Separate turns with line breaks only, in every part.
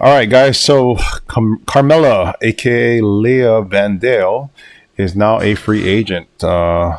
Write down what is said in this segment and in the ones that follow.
All right, guys. So Carmella, aka Leah Vandale, is now a free agent. I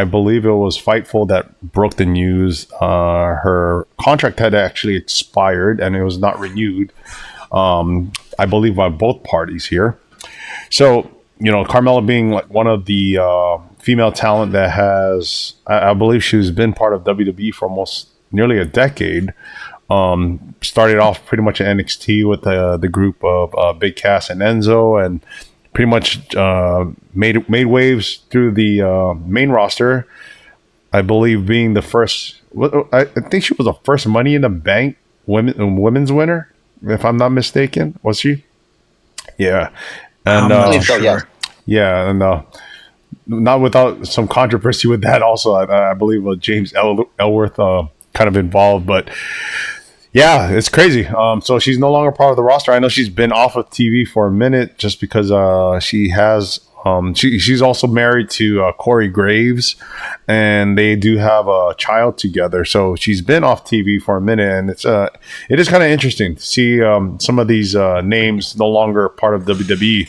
believe it was Fightful that broke the news. Her contract had actually expired and it was not renewed. I believe by both parties here. So Carmella being like one of the female talent that has, I believe she's been part of WWE for almost nearly a decade. Started off pretty much at NXT with the group of Big Cass and Enzo, and pretty much made waves through the main roster. I believe being the first, I think she was the first Money in the Bank women's winner, if I'm not mistaken. Was she? Yeah, and
I believe so. Yeah.
Yeah, and not without some controversy with that. Also, I believe James Ellsworth kind of involved, but. Yeah, it's crazy. So she's no longer part of the roster. I know she's been off of TV for a minute just because she has. She's also married to Corey Graves, and they do have a child together. So she's been off TV for a minute, and it is kind of interesting to see some of these names no longer part of WWE.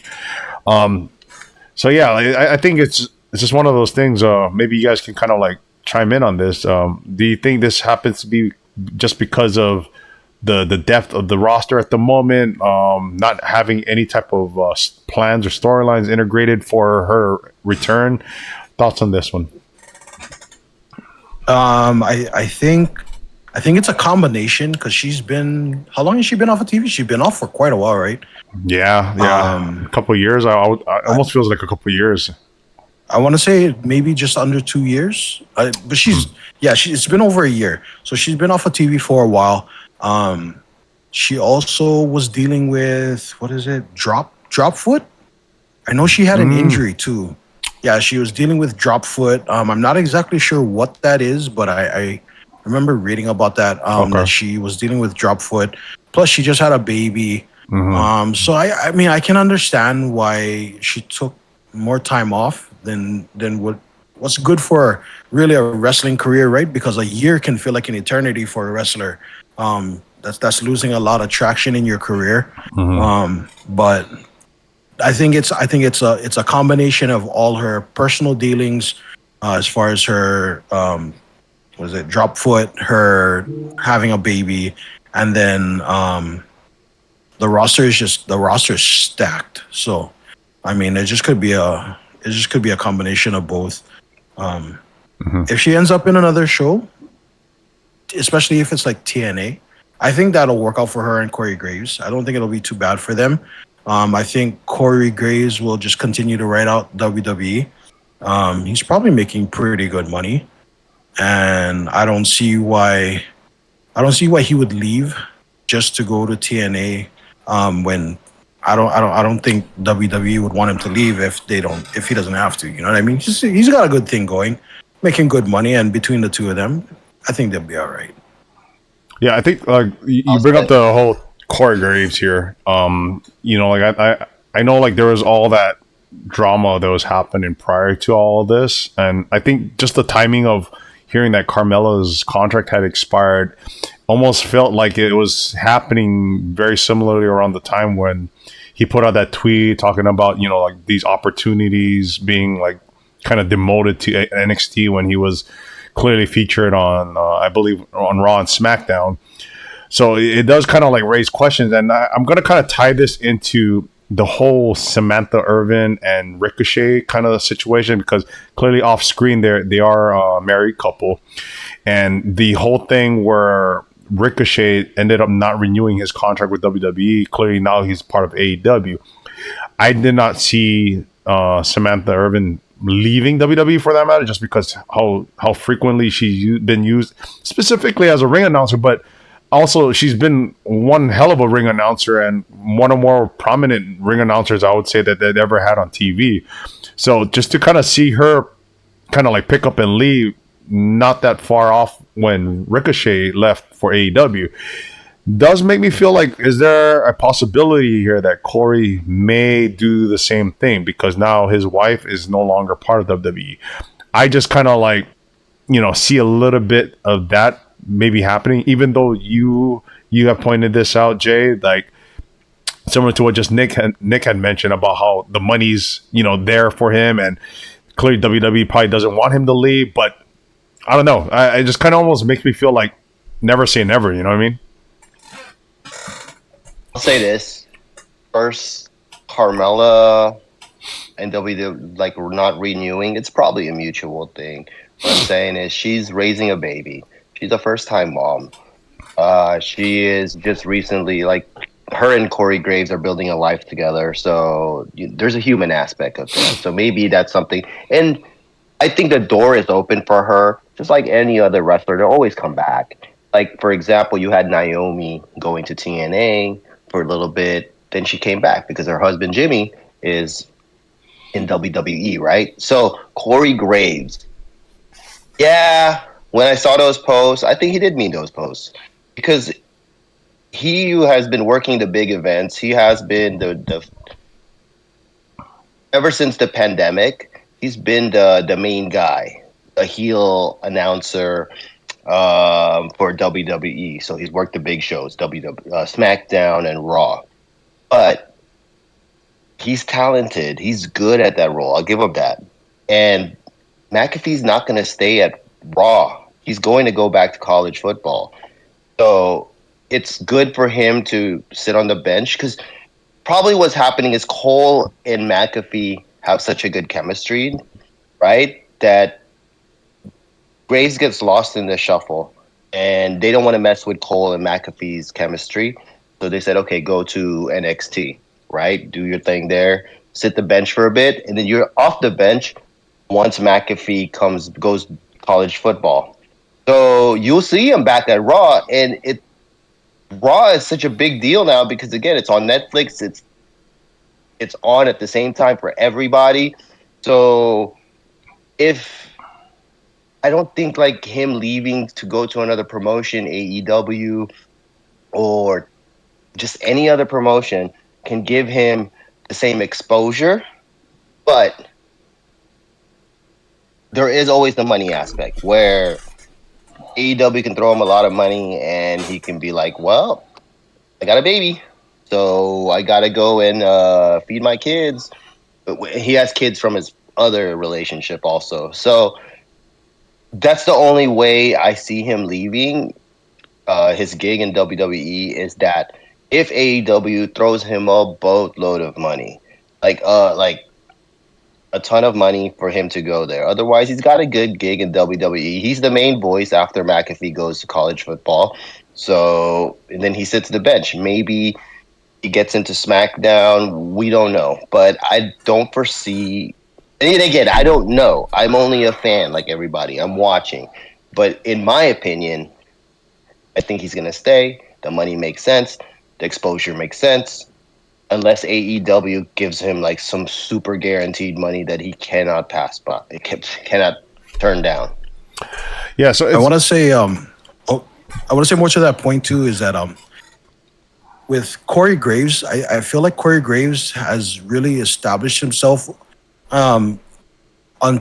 So yeah, I think it's just one of those things. Maybe you guys can kind of like chime in on this. Do you think this happens to be just because of the depth of the roster at the moment, not having any type of plans or storylines integrated for her return? Thoughts on this one?
I think it's a combination because she's been. How long has she been off of TV? She's been off for quite a while, right?
Yeah, a couple of years. I almost feels like a couple of years.
I want to say maybe just under 2 years, but it's been over a year. So she's been off of TV for a while. She also was dealing with drop foot. I know she had an injury too. Yeah, she was dealing with drop foot. I'm not exactly sure what that is, but I remember reading about that. That she was dealing with drop foot. Plus, she just had a baby. Mm-hmm. So I mean, I can understand why she took more time off than what's good for really a wrestling career, right? Because a year can feel like an eternity for a wrestler. That's losing a lot of traction in your career. Mm-hmm. But I think it's a combination of all her personal dealings, as far as her drop foot, her having a baby, and then the roster is stacked. So I mean, it just could be a combination of both. If she ends up in another show, especially if it's like TNA, I think that'll work out for her and Corey Graves. I don't think it'll be too bad for them. I think Corey Graves will just continue to ride out WWE. He's probably making pretty good money, and I don't see why he would leave just to go to TNA. When I don't think WWE would want him to leave if he doesn't have to. You know what I mean? He's got a good thing going, making good money, and between the two of them, I think they'll be all right.
Yeah, I think you bring up the whole Corey Graves here. I know like there was all that drama that was happening prior to all of this, and I think just the timing of hearing that Carmella's contract had expired almost felt like it was happening very similarly around the time when he put out that tweet talking about like these opportunities being like kind of demoted to NXT when he was clearly featured on I believe on Raw and SmackDown. So it does kind of like raise questions, and I'm going to kind of tie this into the whole Samantha Irvin and Ricochet kind of situation, because clearly off screen they are a married couple, and the whole thing where Ricochet ended up not renewing his contract with WWE. Clearly now he's part of AEW. I did not see Samantha Irvin leaving WWE for that matter, just because how frequently she's been used specifically as a ring announcer, but also she's been one hell of a ring announcer and one of the more prominent ring announcers I would say that they'd ever had on TV. So just to kind of see her kind of like pick up and leave not that far off when Ricochet left for AEW does make me feel like, is there a possibility here that Corey may do the same thing because now his wife is no longer part of WWE? I just kind of like, see a little bit of that maybe happening, even though you you have pointed this out, Jay, like similar to what just Nick had mentioned about how the money's there for him, and clearly WWE probably doesn't want him to leave, but I don't know. I just kind of almost makes me feel like never say never. You know what I mean?
I'll say this first: Carmella and WWE like we're not renewing. It's probably a mutual thing. What I'm saying is she's raising a baby. She's a first-time mom. She is just recently like her and Corey Graves are building a life together. So there's a human aspect of that. So maybe that's something. And I think the door is open for her, just like any other wrestler. They'll always come back. Like, for example, you had Naomi going to TNA for a little bit. Then she came back because her husband, Jimmy, is in WWE, right? So Corey Graves, yeah, when I saw those posts, I think he did mean those posts because he has been working the big events. He has been the ever since the pandemic, he's been the main guy, a heel announcer for WWE. So he's worked the big shows, SmackDown and Raw. But he's talented. He's good at that role. I'll give him that. And McAfee's not going to stay at Raw. He's going to go back to college football. So it's good for him to sit on the bench because probably what's happening is Cole and McAfee have such a good chemistry, right? That Graves gets lost in the shuffle and they don't want to mess with Cole and McAfee's chemistry. So they said, okay, go to NXT, right? Do your thing there, sit the bench for a bit, and then you're off the bench once McAfee goes college football. So you'll see him back at Raw, and Raw is such a big deal now because again, it's on Netflix. It's on at the same time for everybody. So I don't think like him leaving to go to another promotion, AEW or just any other promotion can give him the same exposure, but there is always the money aspect where AEW can throw him a lot of money and he can be like, well, I got a baby, so I got to go and feed my kids. But he has kids from his other relationship also. So that's the only way I see him leaving his gig in WWE is that if AEW throws him a boatload of money, like a ton of money for him to go there. Otherwise, he's got a good gig in WWE. He's the main voice after McAfee goes to college football. So, and then he sits the bench. Maybe he gets into SmackDown. We don't know. But I don't foresee... And again, I don't know. I'm only a fan like everybody. I'm watching. But in my opinion, I think he's going to stay. The money makes sense. The exposure makes sense. Unless AEW gives him like some super guaranteed money that he cannot pass by, it cannot turn down.
Yeah, so I want to say, I want to say more to that point too. Is that with Corey Graves, I feel like Corey Graves has really established himself on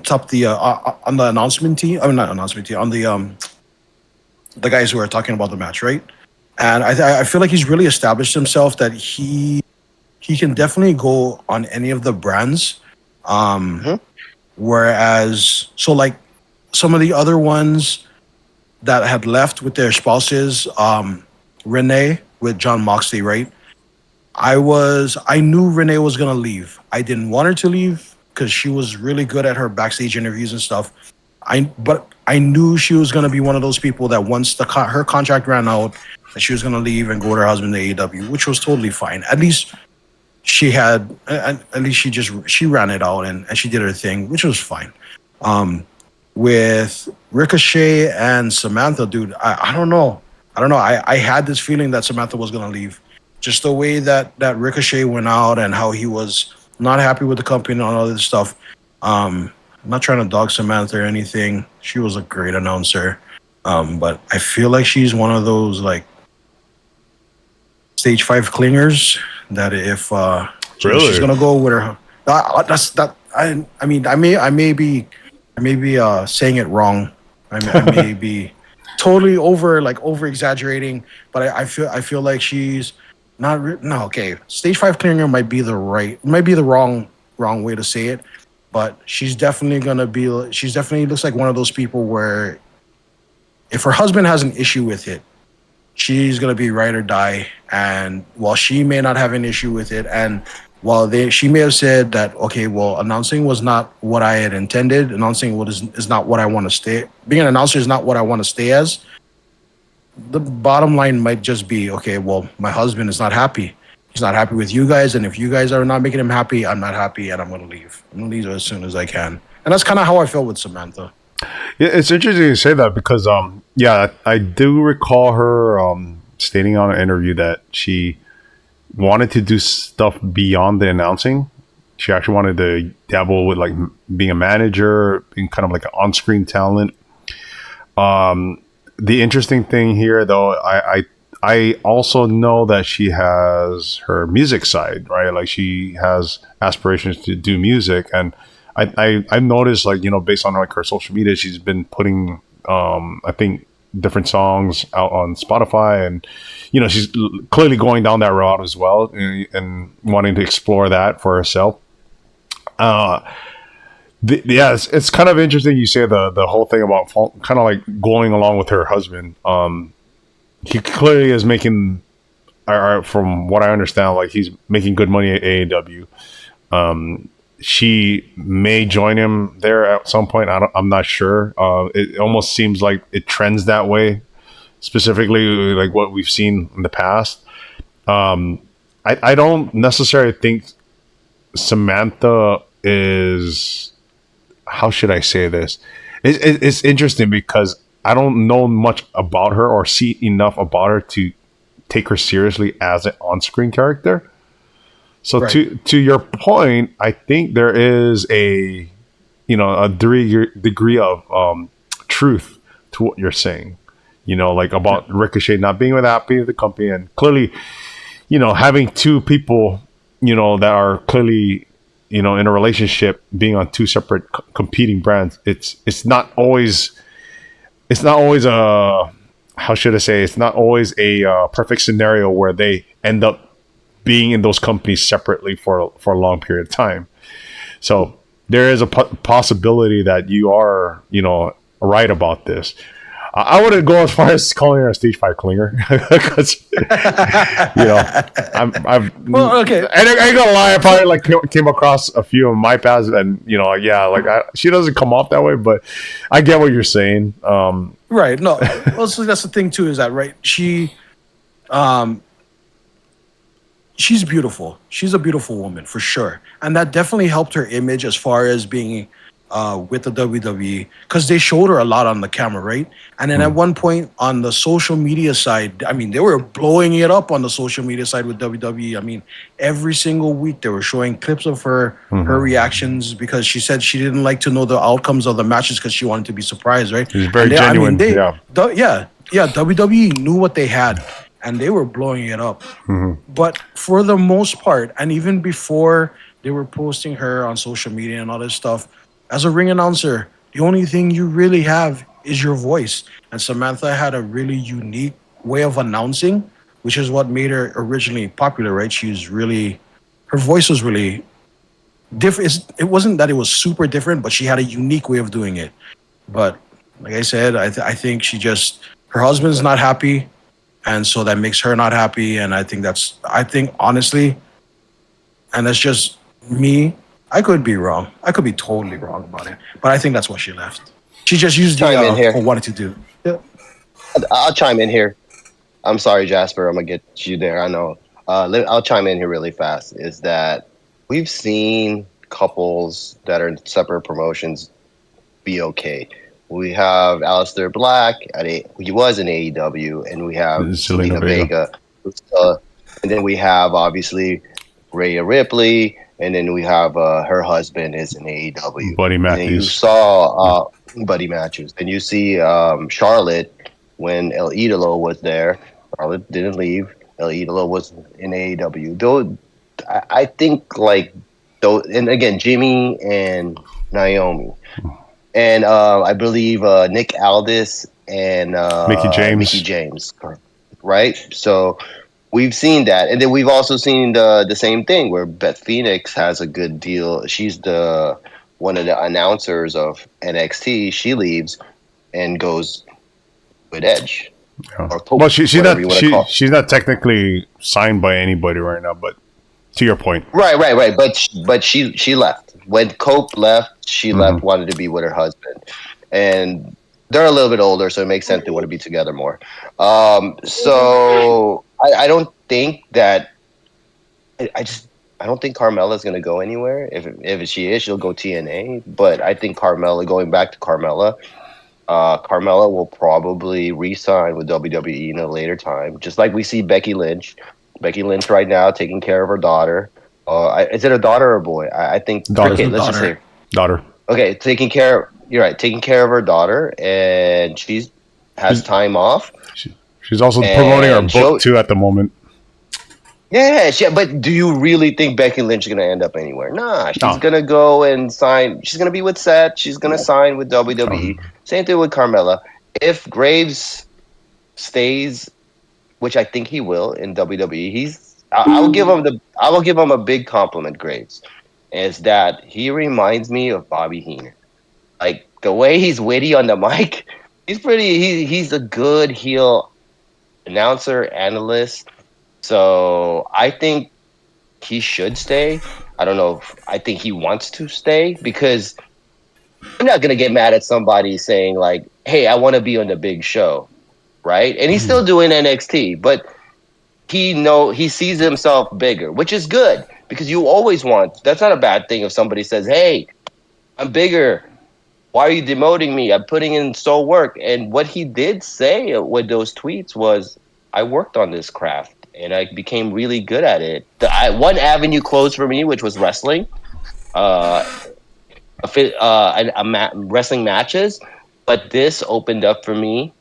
top the on the announcement team. I mean, not announcement team, on the guys who are talking about the match, right? And I feel like he's really established himself that he can definitely go on any of the brands. Whereas, so like some of the other ones that had left with their spouses, Renee with John Moxley, right? I knew Renee was going to leave. I didn't want her to leave because she was really good at her backstage interviews and stuff. But I knew she was going to be one of those people that once her contract ran out, that she was going to leave and go with her husband to AEW, which was totally fine. At least she ran it out and she did her thing, which was fine. With Ricochet and Samantha, dude, I don't know. I had this feeling that Samantha was going to leave. Just the way that Ricochet went out and how he was not happy with the company and all this stuff. I'm not trying to dog Samantha or anything. She was a great announcer. But I feel like she's one of those like stage 5 clingers that if she's gonna go with her, I may be saying it wrong. I may be totally over exaggerating, but I feel like she's not no, okay. Stage 5 clinger might be the wrong way to say it, but she's definitely she's definitely looks like one of those people where if her husband has an issue with it, she's gonna be ride or die. And while she may not have an issue with it, and while she may have said that, okay, well, announcing was not what I had intended. Announcing is not what I want to stay. Being an announcer is not what I want to stay as. The bottom line might just be, okay, well, my husband is not happy. He's not happy with you guys, and if you guys are not making him happy, I'm not happy, and I'm gonna leave. I'm gonna leave as soon as I can. And that's kind of how I felt with Samantha.
Yeah, it's interesting you say that because, yeah, I do recall her stating on an interview that she wanted to do stuff beyond the announcing. She actually wanted to dabble with like being a manager, being kind of like an on-screen talent. The interesting thing here, though, I also know that she has her music side, right? Like she has aspirations to do music, and I've noticed, like, you know, based on like her social media, she's been putting I think different songs out on Spotify, and you know, she's clearly going down that route as well, and wanting to explore that for herself. Yeah, it's kind of interesting you say the whole thing about kind of like going along with her husband. He clearly is making, from what I understand, like he's making good money at AEW. She may join him there at some point. I'm not sure. It almost seems like it trends that way, specifically like what we've seen in the past. I don't necessarily think Samantha is, how should I say this? It's interesting because I don't know much about her or see enough about her to take her seriously as an on-screen character. So right. to your point, I think there is a degree of truth to what you're saying. You know, like about Ricochet not being happy with the company, and clearly, you know, having two people, you know, that are clearly, you know, in a relationship, being on two separate competing brands. It's not always a, how should I say? It's not always a perfect scenario where they end up being in those companies separately for a long period of time. So there is a possibility that you are, you know, right about this. I wouldn't go as far as calling her a stage 5 clinger because, you know, I'm well, okay. And I ain't gonna lie, I probably like came across a few of my paths, and you know, yeah, like she doesn't come off that way, but I get what you're saying.
Right? No, well, so that's the thing too. Is that right? She's beautiful. She's a beautiful woman for sure, and that definitely helped her image as far as being with the WWE, because they showed her a lot on the camera, right? And then at one point on the social media side, I mean, they were blowing it up on the social media side with WWE. I mean, every single week they were showing clips of her reactions, because she said she didn't like to know the outcomes of the matches because she wanted to be surprised, right?
She's very genuine.
WWE knew what they had, and they were blowing it up. But for the most part, and even before they were posting her on social media and all this stuff, as a ring announcer, the only thing you really have is your voice. And Samantha had a really unique way of announcing, which is what made her originally popular, right? Her voice was really different. It wasn't that it was super different, but she had a unique way of doing it. But like I said, I think her husband's not happy, and so that makes her not happy. And I think honestly, and that's just me, I could be wrong. I could be totally wrong about it. But I think that's why she left. She just used it for what to do. Yeah.
I'll chime in here. I'm sorry, Jasper. I'm going to get you there. I know. I'll chime in here really fast. Is that we've seen couples that are in separate promotions be okay. We have Aleister Black. He was in AEW. And we have Selena Vega. And then we have, obviously, Rhea Ripley. And then we have her husband is in AEW.
Buddy Matthews.
And you saw Buddy Matthews. And you see Charlotte when El Idolo was there. Charlotte didn't leave. El Idolo was in AEW. Though I think and again, Jimmy and Naomi. And I believe Nick Aldis and
Mickey
Mickey
James.
James, right? So we've seen that, and then we've also seen the same thing where Beth Phoenix has a good deal. She's the one of the announcers of NXT. She leaves and goes with Edge
Yeah.
or
Well,
Cope, whatever you want to call.
she's not technically signed by anybody right now, but to your point.
Right. But she left when Cope left. She
Hmm.
left, wanted to be with her husband, and they're a little bit older, so it makes sense they want to be together more. So I don't think that I don't think Carmella is going to go anywhere. If she is, she'll go TNA. But I think Carmella, going back to Carmella, Carmella will probably re-sign with WWE in a later time, just like we see Becky Lynch. Becky Lynch right now taking care of her daughter. Is it a daughter or a boy? I think.
Daughter.
Okay, let's just say.
Daughter.
Okay, taking care. You're right, taking care of her daughter, and she's has
She's,
time off.
she's also promoting her
And
book too at the moment.
yeah, but do you really think Becky Lynch is going to end up anywhere? Nah, she's
No.
going to go and sign. She's going to be with Seth. She's going to sign with WWE. Same thing with Carmella. If Graves stays, which I think he will in WWE, I will give him a big compliment. Graves is that he reminds me of Bobby Heenan. Like the way he's witty on the mic, he's a good heel announcer, analyst. So I think he should stay. I don't know. I think he wants to stay because I'm not gonna get mad at somebody saying like, "Hey, I want to be on the big show," right? And he's still doing NXT, but he sees himself bigger, which is good because you always want. That's not a bad thing if somebody says, "Hey, I'm bigger. Why are you demoting me? I'm putting in so work." And what he did say with those tweets was, "I worked on this craft and I became really good at it." One avenue closed for me, which was wrestling, uh, wrestling matches. But this opened up for me,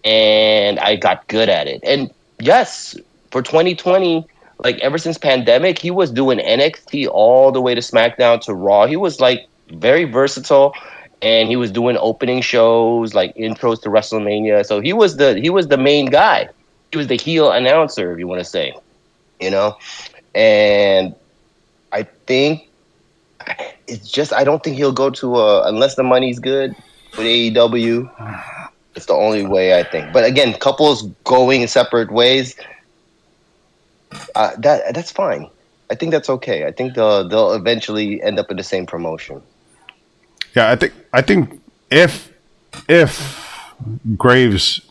and I got good at it. And yes, for 2020, like ever since pandemic, he was doing NXT all the way to SmackDown to Raw. He was like very versatile, and he was doing opening shows like intros to WrestleMania. So he was the main guy. He was the heel announcer, if you want to say, you know. And I think it's just I don't think he'll go to unless the money's good with AEW. It's the only way I think. But again, couples going in separate ways, that's fine. I think that's okay. I think they'll eventually end up in the same promotion.
Yeah, I think if Graves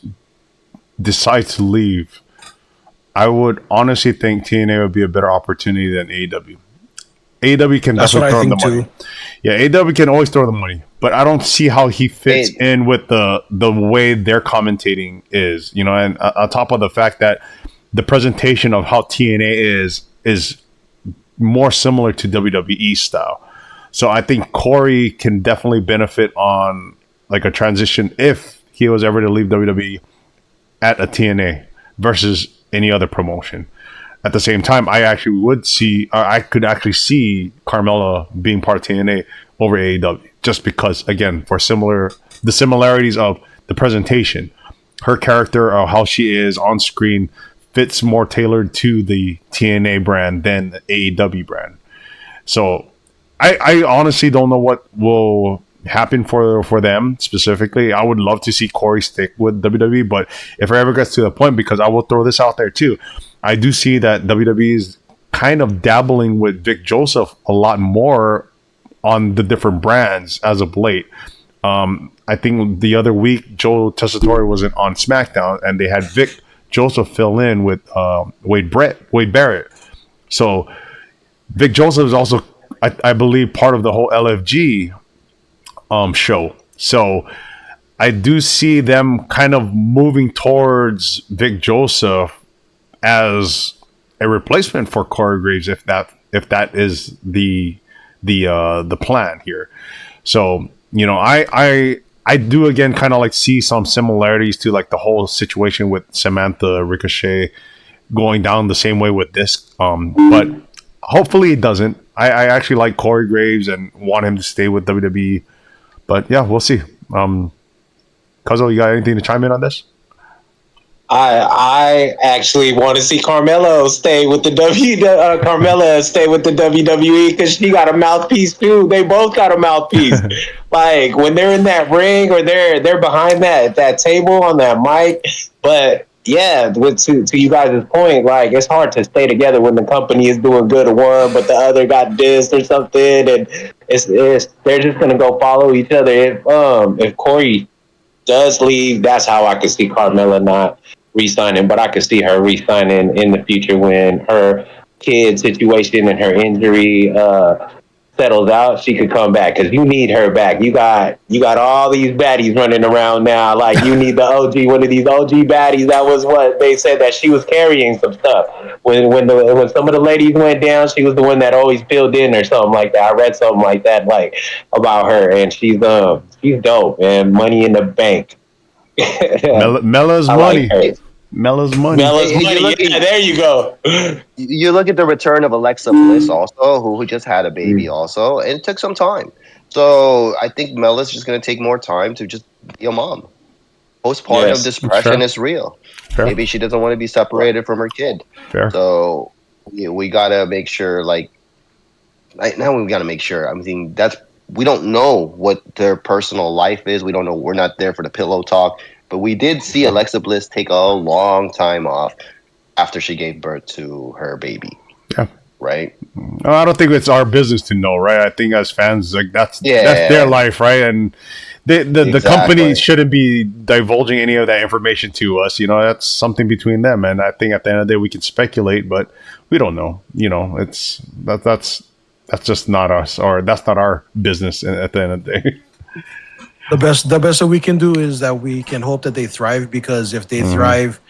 decides to leave, I would honestly think TNA would be a better opportunity than AEW. AEW can
That's
definitely
what I
throw in the
think
money.
too.
Yeah, AEW can always throw the money, but I don't see how he fits in with the way their commentating is. You know, and on top of the fact that the presentation of how TNA is more similar to WWE style. So I think Corey can definitely benefit on like a transition if he was ever to leave WWE at a TNA versus any other promotion. At the same time, I could actually see Carmella being part of TNA over AEW just because, again, for the similarities of the presentation, her character or how she is on screen fits more tailored to the TNA brand than the AEW brand. So I honestly don't know what will happen for them specifically. I would love to see Corey stick with WWE, but if it ever gets to the point, because I will throw this out there too, I do see that WWE is kind of dabbling with Vic Joseph a lot more on the different brands as of late. I think the other week Joe Tessitore was on SmackDown and they had Vic Joseph fill in with Wade Barrett. So Vic Joseph is also, I believe, part of the whole LFG show. So I do see them kind of moving towards Vic Joseph as a replacement for Corey Graves, if that is the plan here. So I do again kind of like see some similarities to like the whole situation with Samantha Ricochet going down the same way with this, but hopefully it doesn't. I actually like Corey Graves and want him to stay with WWE, but yeah, we'll see. Because Cuzzo, you got anything to chime in on this?
I actually want to see Carmella stay with the WWE because she got a mouthpiece too. They both got a mouthpiece. Like when they're in that ring or they're behind that table on that mic. But yeah, to you guys' point, like it's hard to stay together when the company is doing good at one, but the other got dissed or something, and it's they're just gonna go follow each other. If Corey does leave, that's how I could see Carmella not re-signing, but I could see her re-signing in the future when her kid situation and her injury settles out. She could come back because you need her back. You got all these baddies running around now. Like you need the OG, one of these OG baddies. That was what they said, that she was carrying some stuff. When some of the ladies went down, she was the one that always filled in or something like that. I read something like that, like about her, and she's dope, man. Money in the bank.
Mella's money.
Like
Mella's money.
Yeah, there you go.
You look at the return of Alexa Bliss also, who just had a baby also, and it took some time. So I think Mella's just going to take more time to just be a mom. Postpartum depression is real.
Fair.
Maybe she doesn't want to be separated from her kid.
Fair.
So we got to make sure, now we got to make sure. I mean, we don't know what their personal life is. We don't know. We're not there for the pillow talk. But we did see Alexa Bliss take a long time off after she gave birth to her baby.
Yeah.
Right?
I don't think it's our business to know, right? I think as fans, like that's their life, right? And the company shouldn't be divulging any of that information to us. You know, that's something between them. And I think at the end of the day, we can speculate, but we don't know. You know, that's just not us, or that's not our business at the end of the day.
The best that we can do is that we can hope that they thrive, because if they thrive,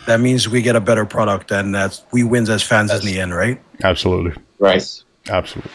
that means we get a better product, and we wins as fans in the end, right?
Absolutely.
Right.
Absolutely.